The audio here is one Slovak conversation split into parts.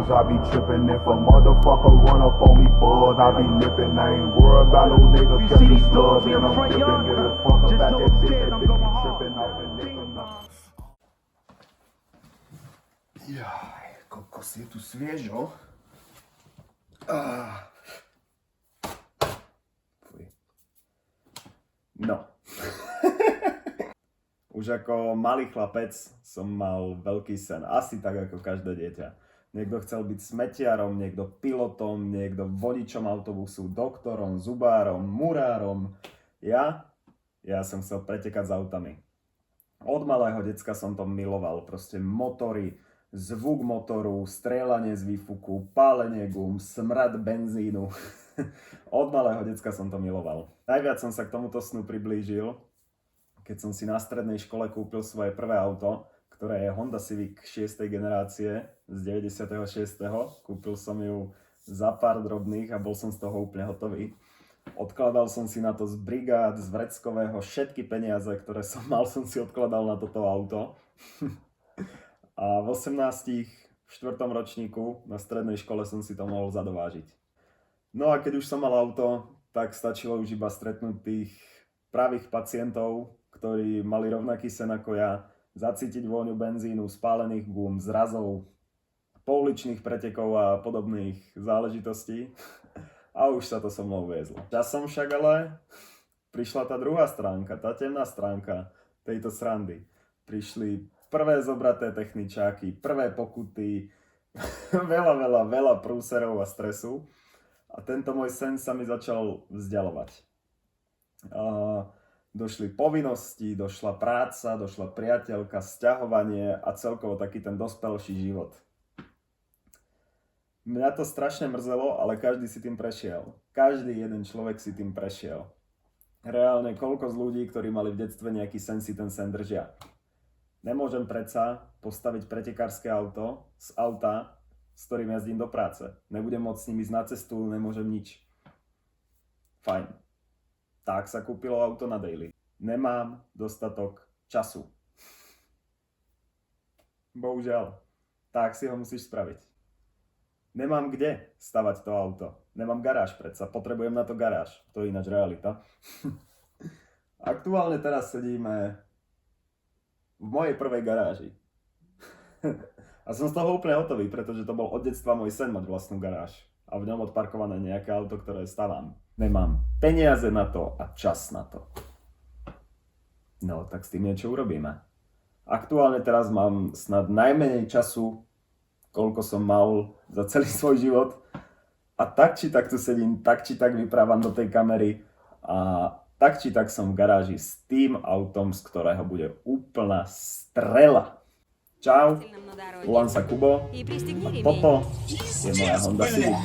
hoes, I be trippin'. If a motherfucker run up on me, bud, I be lippin'. I ain't worried about no nigga, catch a slug, and I'm flippin'. Give a fuck about that bitch, that bitch be trippin' off the lippin'. Jaj, kokos, je tu sviežo. Fuj. No. Už ako malý chlapec som mal veľký sen, asi tak ako každé dieťa. Niekto chcel byť smetiarom, niekto pilotom, niekto vodičom autobusu, doktorom, zubárom, murárom. Ja som chcel pretekať s autami. Od malého decka som to miloval, proste motory, zvuk motoru, strieľanie z výfuku, pálenie gum, smrad benzínu. Od malého decka som to miloval. Najviac som sa k tomuto snu priblížil, keď som si na strednej škole kúpil svoje prvé auto, ktoré je Honda Civic 6. generácie z 96. Kúpil som ju za pár drobných a bol som z toho úplne hotový. Odkladal som si na to z brigád, z vreckového, všetky peniaze, ktoré som mal, som si odkladal na toto auto. A v 18. v 4. ročníku na strednej škole som si to mohol zadovážiť. No a keď už som mal auto, tak stačilo už iba stretnúť tých pravých pacientov, ktorí mali rovnaký sen ako ja, zacítiť vôňu benzínu, spálených gum, zrazov, pouličných pretekov a podobných záležitostí. A už sa to so mnou viezlo. Časom však ale prišla tá druhá stránka, tá temná stránka tejto srandy. Prišli prvé zobraté techničáky, prvé pokuty, veľa prúserov a stresu. A tento môj sen sa mi začal vzdialovať. Došli povinnosti, došla práca, došla priateľka, sťahovanie a celkovo taký ten dospelší život. Mňa to strašne mrzelo, ale každý si tým prešiel. Každý jeden človek si tým prešiel. Reálne koľko z ľudí, ktorí mali v detstve nejaký sen, si ten sen držia. Nemôžem predsa postaviť pretekárske auto z auta, s ktorým jazdím do práce. Nebudem môcť s ním ísť na cestu, nemôžem nič. Fajn. Tak sa kúpilo auto na daily. Nemám dostatok času. Bohužiaľ. Tak si ho musíš spraviť. Nemám kde stavať to auto. Nemám garáž predsa. Potrebujem na to garáž. To je ináč realita. Aktuálne teraz sedíme v mojej prvej garáži. A som z toho úplne hotový, pretože to bol od detstva môj sen mať vlastnú garáž. A v ňom odparkované nejaké auto, ktoré stavám. Nemám peniaze na to a čas na to. No, tak s tým niečo urobíme. Aktuálne teraz mám snad najmenej času, koľko som mal za celý svoj život. A tak či tak tu sedím, tak či tak vyprávam do tej kamery. A tak či tak som v garáži s tým autom, z ktorého bude úplná strela. Čau, volám sa Kubo a toto je moja Honda Civic.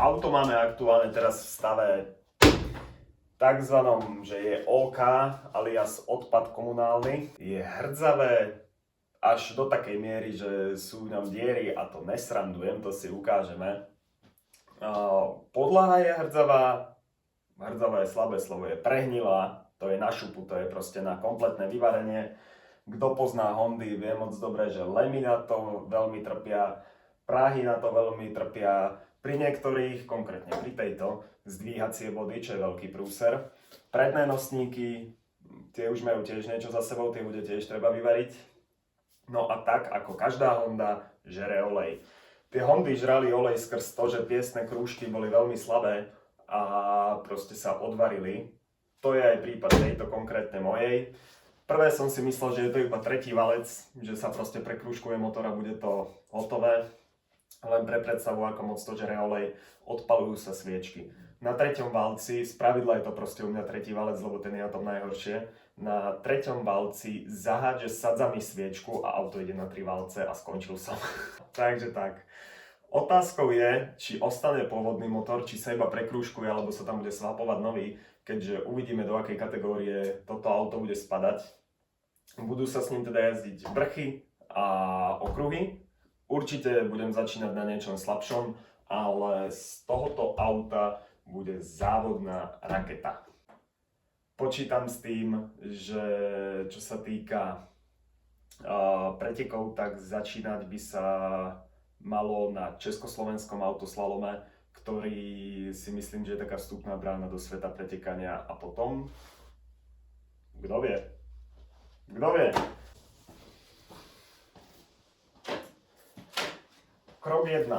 Auto máme aktuálne teraz v stave takzvanom, že je OK, alias odpad komunálny. Je hrdzavé až do takej miery, že sú v ňom diery a to nesrandujem, to si ukážeme. Podlaha je hrdzavá, hrdzavé je slabé slovo, je prehnilá, to je na šupu, to je proste na kompletné vyvarenie. Kto pozná Hondy, vie moc dobre, že lemy na to veľmi trpia, práhy na to veľmi trpia, pri niektorých, konkrétne pri tejto, zdvíhacie body, čo je veľký prúser. Predné nosníky, tie už majú tiež niečo za sebou, tie bude tiež treba vyvariť. No a tak, ako každá Honda, žere olej. Tie Hondy žrali olej skrz to, že piesne krúžky boli veľmi slabé a proste sa odvarili. To je aj prípad tejto konkrétnej mojej. Prvé som si myslel, že je to iba tretí valec, že sa proste prekrúžkuje motor a bude to hotové. Len pre predstavu, ako moc to žere olej, odpalujú sa sviečky. Na treťom valci, spravidla je to proste u mňa tretí valec, lebo ten je na tom najhoršie. Na treťom valci zahádže sadzami sviečku a auto ide na 3 valce a skončil som. Takže tak. Otázkou je, či ostane pôvodný motor, či sa iba prekrúžkuje, alebo sa tam bude swapovať nový, keďže uvidíme, do akej kategórie toto auto bude spadať. Budú sa s ním teda jazdiť vrchy a okruhy. Určite budem začínať na niečom slabšom, ale z tohoto auta bude závodná raketa. Počítam s tým, že čo sa týka pretekov, tak začínať by sa malo na československom autoslalome, ktorý si myslím, že je taká vstupná brána do sveta pretekania a potom... Kto vie? Kto vie? Krok 1.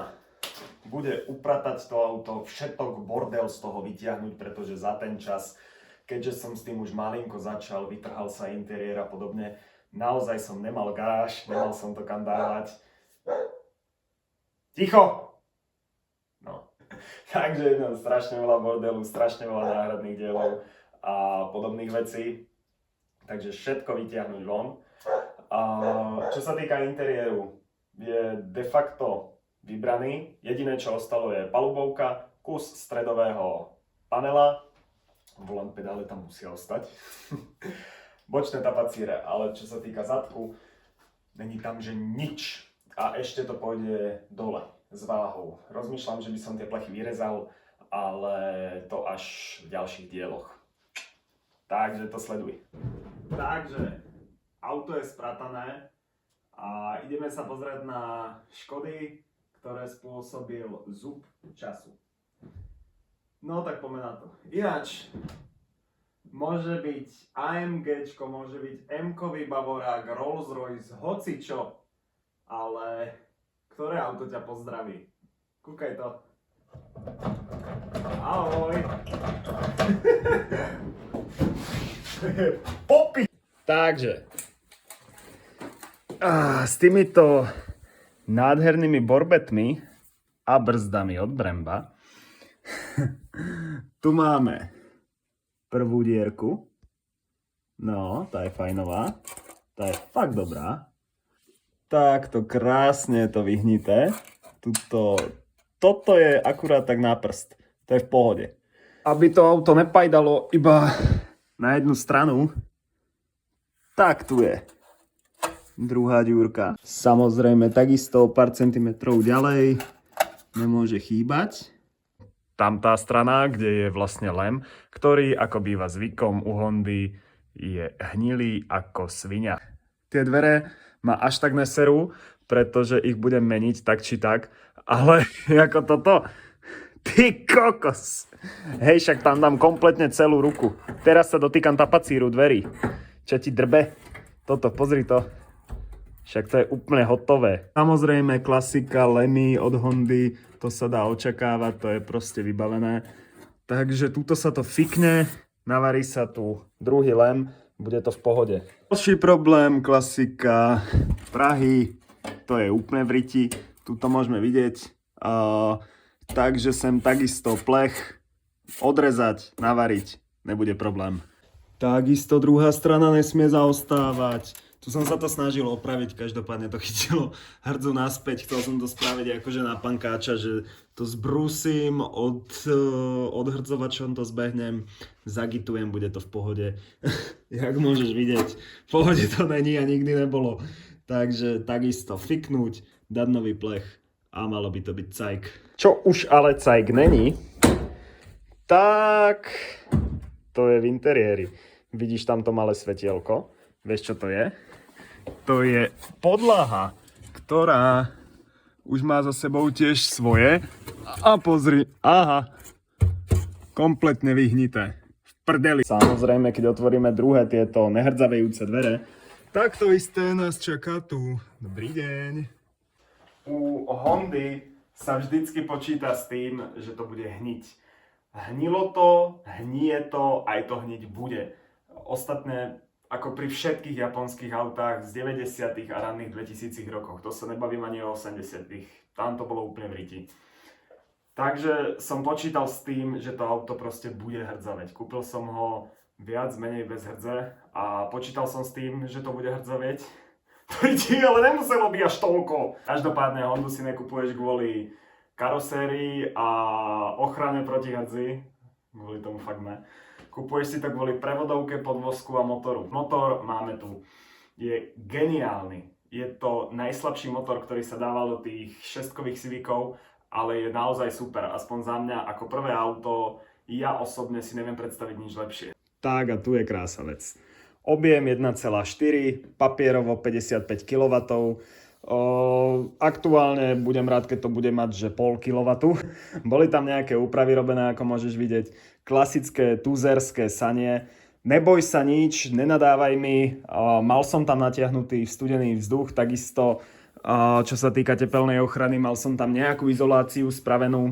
Bude upratať to auto, všetok bordel z toho vytiahnuť, pretože za ten čas, keďže som s tým už malinko začal, vytrhal sa interiér a podobne, naozaj som nemal garáž, nemal som to kam dávať. Ticho! No. Takže je tam strašne veľa bordelu, strašne veľa náhradných dielov a podobných vecí. Takže všetko vytiahnuť von. A čo sa týka interiéru, je de facto vybraný. Jediné, čo ostalo, je palubovka, kus stredového panela. Volant pedále tam musia ostať. Bočné tapacíre, ale čo sa týka zadku, není tam, že nič. A ešte to pôjde dole s váhou. Rozmýšľam, že by som tie plechy vyrezal, ale to až v ďalších dieloch. Takže to sleduj. Takže auto je spratané a ideme sa pozrieť na škody, ktoré spôsobil zub času. No tak poďme na to. Ináč, môže byť AMGčko, môže byť M-kový Bavorák, Rolls-Royce, hocičo. Ale ktoré auto ťa pozdraví? Kúkaj to. Ahoj. Popi. Takže. S týmito nádhernými borbetmi a brzdami od Bremba tu máme prvú dierku. No, tá je fajnová. Tá je fakt dobrá. Takto krásne je to vyhnité. Toto je akurát tak na prst. To je v pohode. Aby to auto nepajdalo iba na jednu stranu, tak tu je druhá ďúrka. Samozrejme, takisto o pár centimetrov ďalej nemôže chýbať. Tam tá strana, kde je vlastne lem, ktorý, ako býva zvykom u Hondy, je hnilý ako sviňa. Tie dvere ma až tak neserú, pretože ich budem meniť tak či tak, ale ako toto, ty kokos. Hej, však tam dám kompletne celú ruku. Teraz sa dotýkam tapacíru dverí. Čo ti drbe? Toto, pozri to. Však to je úplne hotové. Samozrejme klasika Lemmy od Hondy, to sa dá očakávať, to je proste vybavené. Takže túto sa to fikne, navarí sa tu druhý lem, bude to v pohode. Ďalší problém, klasika Prahy, to je úplne v riti, tuto môžeme vidieť. Takže sem takisto plech odrezať, navariť, nebude problém. Takisto druhá strana nesmie zaostávať. Tu som sa to snažil opraviť, každopádne to chytilo hrdzu naspäť. Chcel som to spraviť akože na pankáča, že to zbrúsim, odhrdzovačom to zbehnem, zagitujem, bude to v pohode. Jak môžeš vidieť, v pohode to není a nikdy nebolo. Takže takisto fiknúť, dať nový plech a malo by to byť cajk. Čo už ale cajk není, tak to je v interiéri. Vidíš tam to malé svetielko? Vieš, čo to je? To je podlaha, ktorá už má za sebou tiež svoje. A pozri, aha, kompletne vyhnité. V prdeli. Samozrejme, keď otvoríme druhé tieto nehrdzavejúce dvere, tak to isté nás čaká tu. Dobrý deň. U Hondy sa vždycky počíta s tým, že to bude hniť. Hnilo to, hnie to, aj to hniť bude. Ostatné, ako pri všetkých japonských autách z 90. a ranných 2000 rokoch. To sa nebavím ani o 80. Tam to bolo úplne v riti. Takže som počítal s tým, že to auto proste bude hrdzaveť. Kúpil som ho viac menej bez hrdze a počítal som s tým, že to bude hrdzaveť. Ale nemuselo byť až toľko. Každopádne Hondu si nekupuješ kvôli karosérii a ochrane proti hrdzi. Kvôli tomu fakt ne. Kupuješ si to kvôli prevodovke, podvozku a motoru. Motor máme tu. Je geniálny. Je to najslabší motor, ktorý sa dával do tých šestkových Civicov, ale je naozaj super. Aspoň za mňa ako prvé auto, ja osobne si neviem predstaviť nič lepšie. Tak a tu je krása vec. Objem 1,4, papierovo 55 kW. Aktuálne budem rád, keď to bude mať, že pol kW. Boli tam nejaké úpravy robené, ako môžeš vidieť. Klasické tuzerské sanie. Neboj sa nič, nenadávaj mi. Mal som tam natiahnutý studený vzduch, takisto čo sa týka tepelnej ochrany, mal som tam nejakú izoláciu spravenú.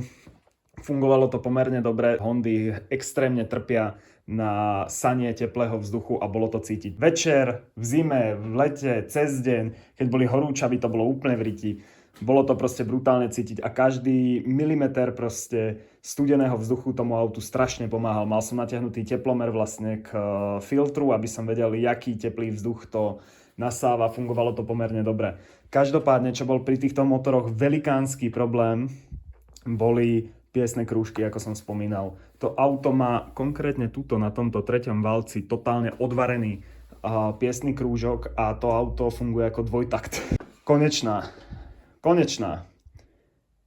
Fungovalo to pomerne dobre. Hondy extrémne trpia na sanie teplého vzduchu a bolo to cítiť. Večer, v zime, v lete, cez deň, keď boli horúčaví, to bolo úplne v riti. Bolo to proste brutálne cítiť a každý milimeter proste studeného vzduchu tomu autu strašne pomáhal. Mal som natiahnutý teplomer vlastne k filtru, aby som vedel, aký teplý vzduch to nasáva. Fungovalo to pomerne dobre. Každopádne, čo bol pri týchto motoroch velikánsky problém, boli piesne krúžky, ako som spomínal. To auto má konkrétne tuto na tomto treťom valci totálne odvarený piesný krúžok a to auto funguje ako dvojtakt. Konečná.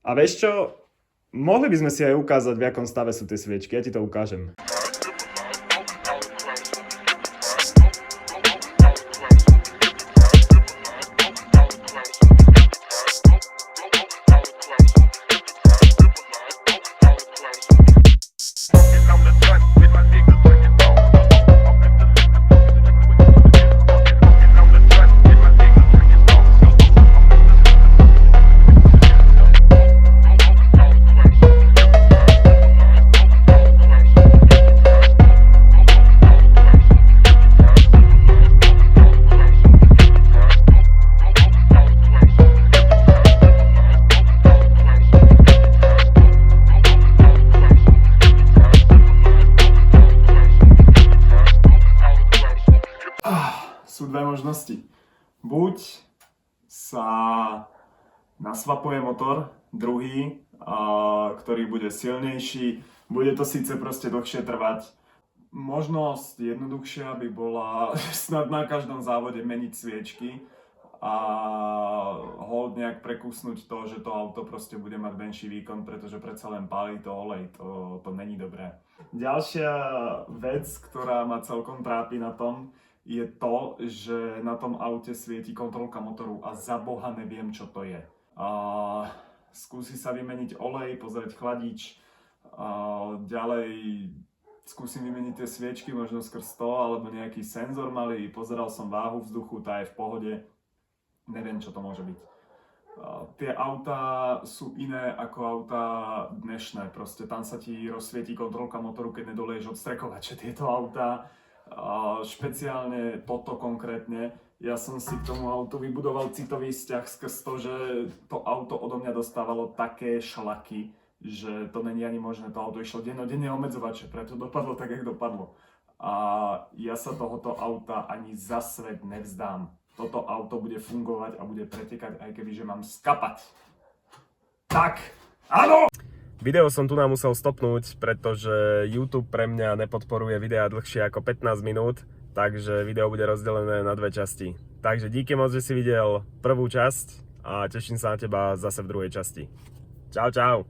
A vieš čo? Mohli by sme si aj ukázať, v akom stave sú tie sviečky. Ja ti to ukážem. Sú dve možnosti. Buď sa nasvapuje motor, druhý, ktorý bude silnejší, bude to síce proste dlhšie trvať. Možnosť jednoduchšia by bola snad na každom závode meniť sviečky a hold nejak prekusnúť to, že to auto proste bude mať menší výkon, pretože predsa len pálí to olej, to není dobré. Ďalšia vec, ktorá ma celkom trápi na tom, je to, že na tom aute svieti kontrolka motoru a za Boha neviem, čo to je. Skúsi sa vymeniť olej, pozrieť chladič, ďalej skúsim vymeniť tie sviečky, možno skrz to, alebo nejaký senzor malý, pozeral som váhu vzduchu, tá je v pohode, neviem, čo to môže byť. Tie autá sú iné ako autá dnešné, proste tam sa ti rozsvietí kontrolka motoru, keď nedoleješ odstrekovače. Tieto autá, špeciálne toto konkrétne, ja som si k tomu autu vybudoval citový vzťah skrz to, že to auto odo mňa dostávalo také šlaky, že to není ani možné, to auto išlo dennodenne omedzovače, preto dopadlo tak, jak dopadlo. A ja sa tohoto auta ani za svet nevzdám. Toto auto bude fungovať a bude pretekať, aj keby, že mám skapať. Tak, áno! Video som tu musel stopnúť, pretože YouTube pre mňa nepodporuje videá dlhšie ako 15 minút, takže video bude rozdelené na dve časti. Takže díky moc, že si videl prvú časť a teším sa na teba zase v druhej časti. Čau, čau!